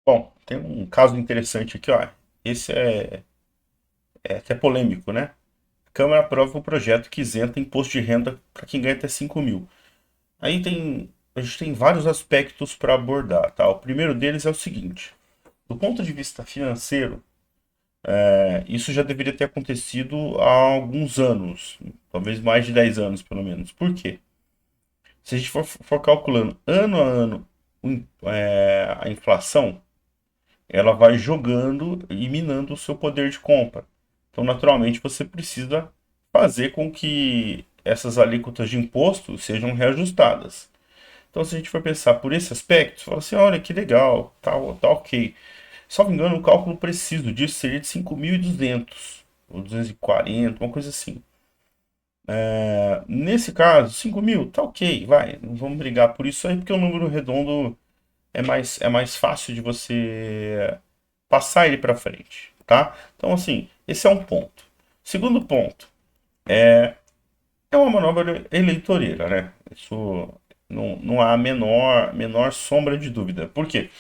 Bom, tem um caso interessante aqui, ó. Esse é até polêmico, né? A Câmara aprova um projeto que isenta imposto de renda para quem ganha até 5 mil. A gente tem vários aspectos para abordar, tá? O primeiro deles é o seguinte: do ponto de vista financeiro, isso já deveria ter acontecido há alguns anos, talvez mais de 10 anos, pelo menos. Por quê? Se a gente for calculando ano a ano a inflação, ela vai jogando e minando o seu poder de compra. Então, naturalmente, você precisa fazer com que essas alíquotas de imposto sejam reajustadas. Então, se a gente for pensar por esse aspecto, você fala assim, olha que legal, tá ok. Só me engano, o cálculo preciso disso seria de 5.200 ou 240, uma coisa assim. Nesse caso, 5 mil, tá ok, vai, não vamos brigar por isso aí, porque o número redondo é mais fácil de você passar ele para frente, tá? Então, assim, esse é um ponto. Segundo ponto, é uma manobra eleitoreira, né? Isso não há a menor sombra de dúvida. Por quê?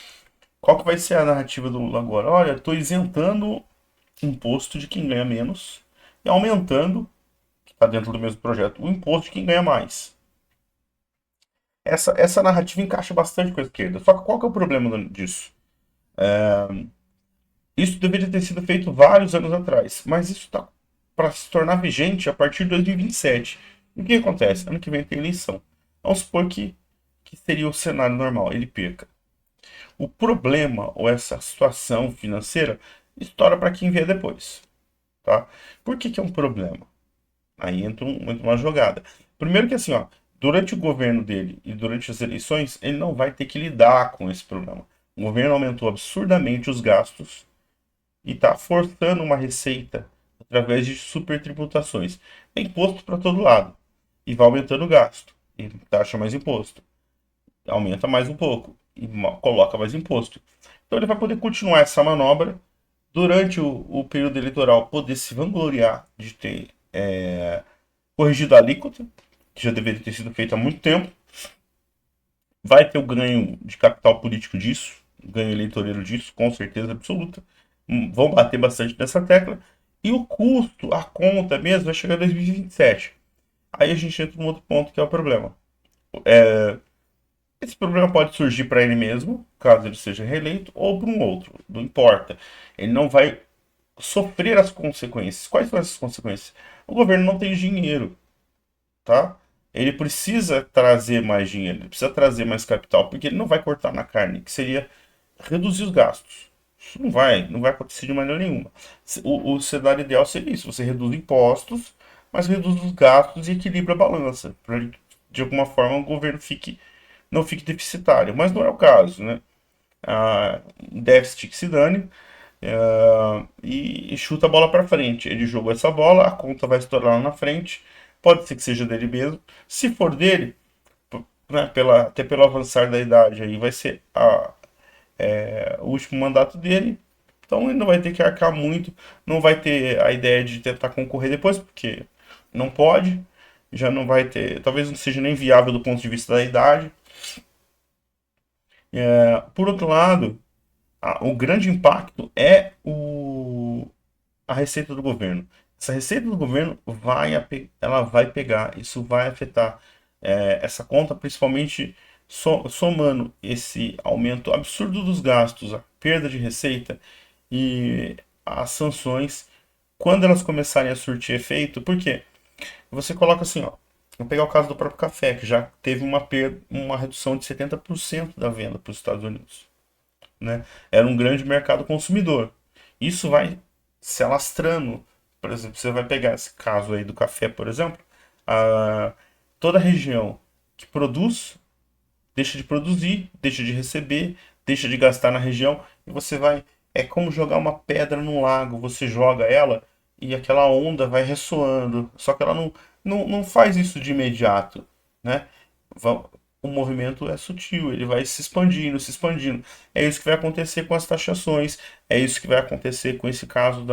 Qual que vai ser a narrativa do Lula agora? Olha, estou isentando imposto de quem ganha menos e aumentando, que está dentro do mesmo projeto, o imposto de quem ganha mais. Essa narrativa encaixa bastante com a esquerda. Só que qual que é o problema disso? Isso deveria ter sido feito vários anos atrás, mas isso está para se tornar vigente a partir de 2027. E o que acontece? Ano que vem tem eleição. Vamos supor que seria o cenário normal, ele perca. O problema ou essa situação financeira estoura para quem vier depois, tá? Por que que é um problema? Aí entra uma jogada. Primeiro que assim, ó, durante o governo dele e durante as eleições, ele não vai ter que lidar com esse problema. O governo aumentou absurdamente os gastos e está forçando uma receita através de supertributações. É imposto para todo lado e vai aumentando o gasto. E taxa mais imposto, aumenta mais um pouco e coloca mais imposto. Então ele vai poder continuar essa manobra durante o período eleitoral, poder se vangloriar de ter corrigido a alíquota, que já deveria ter sido feito há muito tempo. Vai ter o ganho de capital político disso, ganho eleitoreiro disso, com certeza absoluta. Vão bater bastante nessa tecla. E o custo, a conta mesmo, vai chegar em 2027. Aí a gente entra num outro ponto que é o problema. Esse problema pode surgir para ele mesmo, caso ele seja reeleito, ou para um outro, não importa. Ele não vai sofrer as consequências. Quais são essas consequências? O governo não tem dinheiro, tá? Ele precisa trazer mais dinheiro, ele precisa trazer mais capital, porque ele não vai cortar na carne, que seria reduzir os gastos. Isso não vai acontecer de maneira nenhuma. O cenário ideal seria isso: você reduz impostos, mas reduz os gastos e equilibra a balança, para de alguma forma o governo não fique deficitário. Mas não é o caso, né? Déficit que se dane, e chuta a bola para frente. Ele jogou essa bola, a conta vai estourar lá na frente. Pode ser que seja dele mesmo. Se for dele, né, até pelo avançar da idade, aí vai ser o último mandato dele. Então ele não vai ter que arcar muito, não vai ter a ideia de tentar concorrer depois, porque não pode, já não vai ter, talvez não seja nem viável do ponto de vista da idade. Por outro lado, o grande impacto é a receita do governo. Essa receita do governo ela vai pegar, isso vai afetar essa conta, principalmente somando esse aumento absurdo dos gastos, a perda de receita e as sanções, quando elas começarem a surtir efeito, por quê? Você coloca assim, ó, vou pegar o caso do próprio café, que já teve uma redução de 70% da venda para os Estados Unidos, né? Era um grande mercado consumidor. Isso vai se alastrando. Por exemplo, você vai pegar esse caso aí do café, por exemplo, a, toda a região que produz deixa de produzir, deixa de receber, deixa de gastar na região e você vai. É como jogar uma pedra no lago, você joga ela e aquela onda vai ressoando. Só que ela não faz isso de imediato, né? O movimento é sutil, ele vai se expandindo, se expandindo. É isso que vai acontecer com as taxações, é isso que vai acontecer com esse caso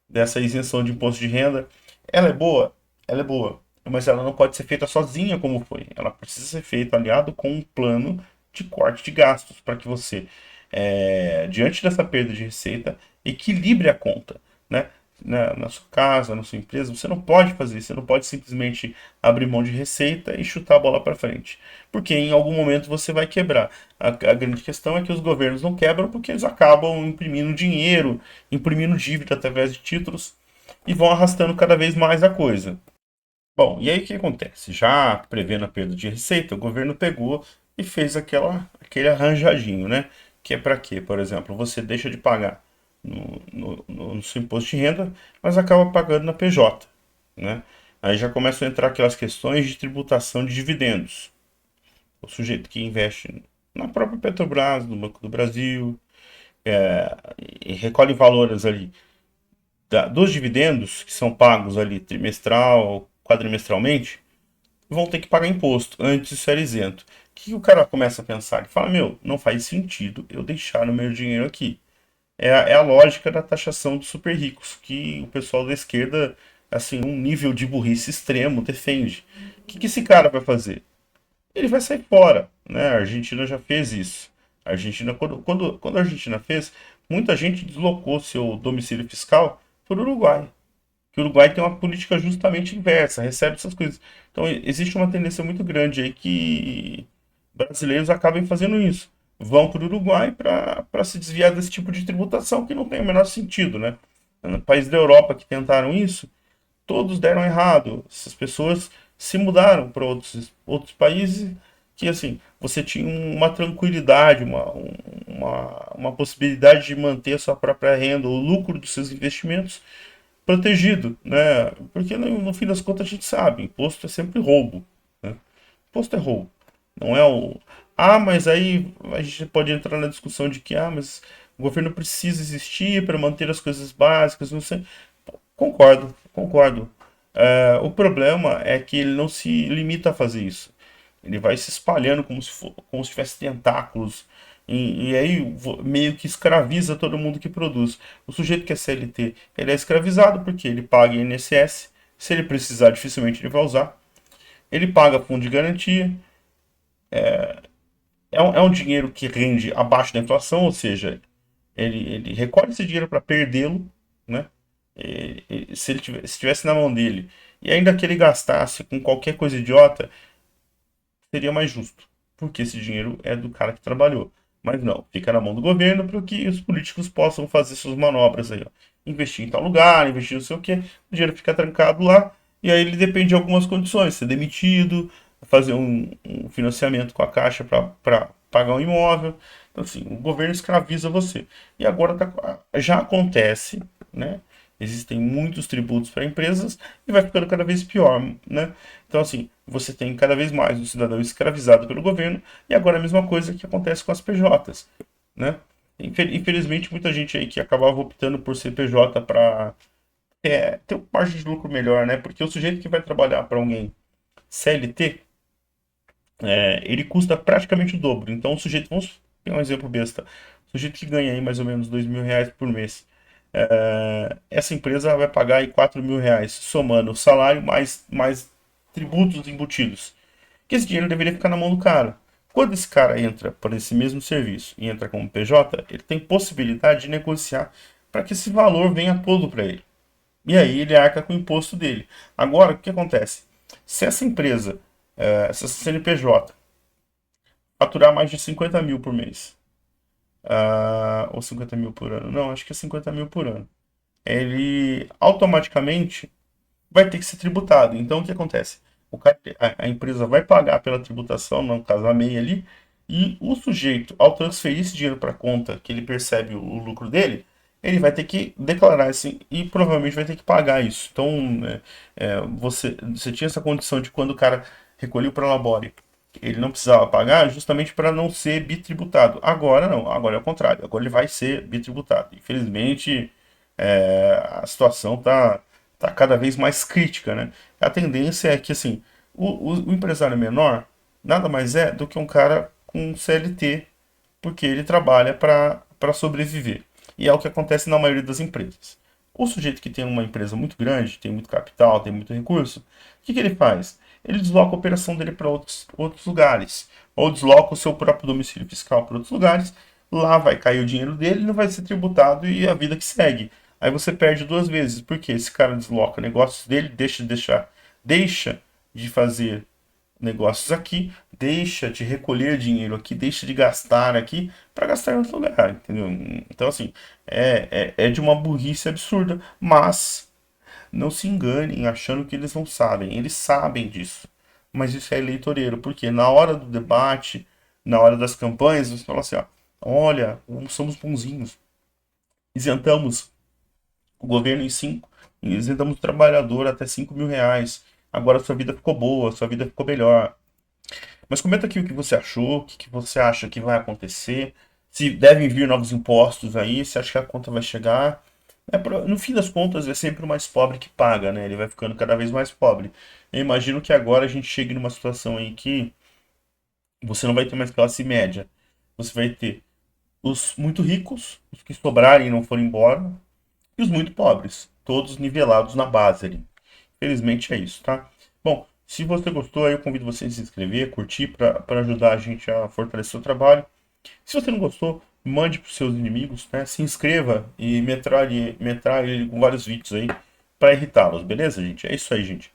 dessa isenção de imposto de renda. Ela é boa? Ela é boa. Mas ela não pode ser feita sozinha como foi. Ela precisa ser feita aliado com um plano de corte de gastos para que você diante dessa perda de receita, equilibre a conta, né? Na sua casa, na sua empresa, você não pode fazer isso, você não pode simplesmente abrir mão de receita e chutar a bola para frente, porque em algum momento você vai quebrar. A grande questão é que os governos não quebram porque eles acabam imprimindo dinheiro, imprimindo dívida através de títulos e vão arrastando cada vez mais a coisa. Bom, e aí o que acontece? Já prevendo a perda de receita, o governo pegou e fez aquele arranjadinho, né? Que é para quê? Por exemplo, você deixa de pagar no seu imposto de renda, mas acaba pagando na PJ, né? Aí já começam a entrar aquelas questões de tributação de dividendos. O sujeito que investe na própria Petrobras, no Banco do Brasil, e recolhe valores ali dos dividendos que são pagos ali trimestral, quadrimestralmente, vão ter que pagar imposto. Antes isso era isento. O que o cara começa a pensar? Ele fala, meu, não faz sentido eu deixar o meu dinheiro aqui. É a lógica da taxação dos super ricos, que o pessoal da esquerda, assim, um nível de burrice extremo defende. O que esse cara vai fazer? Ele vai sair fora, né? A Argentina já fez isso. A Argentina, quando a Argentina fez, muita gente deslocou seu domicílio fiscal para o Uruguai. Que o Uruguai tem uma política justamente inversa, recebe essas coisas. Então, existe uma tendência muito grande aí que brasileiros acabem fazendo isso. Vão para o Uruguai para se desviar desse tipo de tributação que não tem o menor sentido, né? Países da Europa que tentaram isso, todos deram errado. Essas pessoas se mudaram para outros países que, assim, você tinha uma tranquilidade, uma possibilidade de manter a sua própria renda, o lucro dos seus investimentos protegido, né? Porque no fim das contas a gente sabe, imposto é sempre roubo, né? Imposto é roubo. Não é o. Ah, mas aí a gente pode entrar na discussão de que, mas o governo precisa existir para manter as coisas básicas, não sei. Concordo, concordo. O problema é que ele não se limita a fazer isso. Ele vai se espalhando como se tivesse tentáculos. E aí meio que escraviza todo mundo que produz. O sujeito que é CLT, ele é escravizado porque ele paga INSS. Se ele precisar, dificilmente ele vai usar. Ele paga fundo de garantia. É um dinheiro que rende abaixo da inflação, ou seja, ele recolhe esse dinheiro para perdê-lo, né? Se ele se estivesse na mão dele e ainda que ele gastasse com qualquer coisa idiota, seria mais justo, porque esse dinheiro é do cara que trabalhou. Mas não, fica na mão do governo para que os políticos possam fazer suas manobras aí, ó. Investir em tal lugar, investir não sei o quê, o dinheiro fica trancado lá, e aí ele depende de algumas condições, ser demitido, fazer um financiamento com a Caixa para pagar um imóvel. Então, assim, o governo escraviza você. E agora já acontece, né? Existem muitos tributos para empresas e vai ficando cada vez pior, né? Então, assim, você tem cada vez mais o cidadão escravizado pelo governo e agora a mesma coisa que acontece com as PJs, né? Infelizmente, muita gente aí que acabava optando por ser PJ para ter uma margem de lucro melhor, né? Porque o sujeito que vai trabalhar para alguém CLT, ele custa praticamente o dobro. Então, o sujeito, vamos pegar um exemplo besta, o sujeito que ganha aí mais ou menos R$ 2.000 por mês, essa empresa vai pagar aí R$ 4.000, somando o salário mais tributos embutidos. Que esse dinheiro deveria ficar na mão do cara. Quando esse cara entra para esse mesmo serviço e entra como PJ, ele tem possibilidade de negociar para que esse valor venha todo para ele. E aí ele arca com o imposto dele. Agora, o que acontece? Se essa empresa, essa CNPJ, faturar mais de 50 mil por mês, ou 50 mil por ano, não, acho que é 50 mil por ano, ele automaticamente vai ter que ser tributado. Então, o que acontece? A empresa vai pagar pela tributação, no caso a MEI ali, e o sujeito, ao transferir esse dinheiro para a conta que ele percebe o lucro dele, ele vai ter que declarar assim e provavelmente vai ter que pagar isso. Então, você tinha essa condição de quando o cara recolheu para a Labore, ele não precisava pagar justamente para não ser bitributado. Agora não, agora é o contrário, agora ele vai ser bitributado. Infelizmente, a situação tá cada vez mais crítica, né? A tendência é que, assim, o empresário menor nada mais é do que um cara com CLT, porque ele trabalha para sobreviver. E é o que acontece na maioria das empresas. O sujeito que tem uma empresa muito grande, tem muito capital, tem muito recurso, o que ele faz? Ele desloca a operação dele para outros lugares, ou desloca o seu próprio domicílio fiscal para outros lugares, lá vai cair o dinheiro dele, não vai ser tributado e a vida que segue. Aí você perde duas vezes, porque esse cara desloca negócios dele, deixa de fazer negócios aqui, deixa de recolher dinheiro aqui, deixa de gastar aqui para gastar em outro lugar, entendeu? Então, assim, é de uma burrice absurda, mas não se enganem achando que eles não sabem. Eles sabem disso. Mas isso é eleitoreiro, porque na hora do debate, na hora das campanhas, você fala assim, ó, olha, somos bonzinhos, isentamos o governo em 5, isentamos o trabalhador até R$ 5.000. Agora sua vida ficou boa, sua vida ficou melhor. Mas comenta aqui o que você achou, o que que você acha que vai acontecer, se devem vir novos impostos aí, se acha que a conta vai chegar. No fim das contas, é sempre o mais pobre que paga, né? Ele vai ficando cada vez mais pobre. Eu imagino que agora a gente chegue numa situação aí que você não vai ter mais classe média. Você vai ter os muito ricos, os que sobrarem e não foram embora, e os muito pobres, todos nivelados na base ali. Felizmente é isso, tá? Bom, se você gostou, aí eu convido você a se inscrever, curtir para ajudar a gente a fortalecer o trabalho. Se você não gostou, mande para os seus inimigos, né? Se inscreva e metralhe ele com vários vídeos aí para irritá-los, beleza, gente? É isso aí, gente.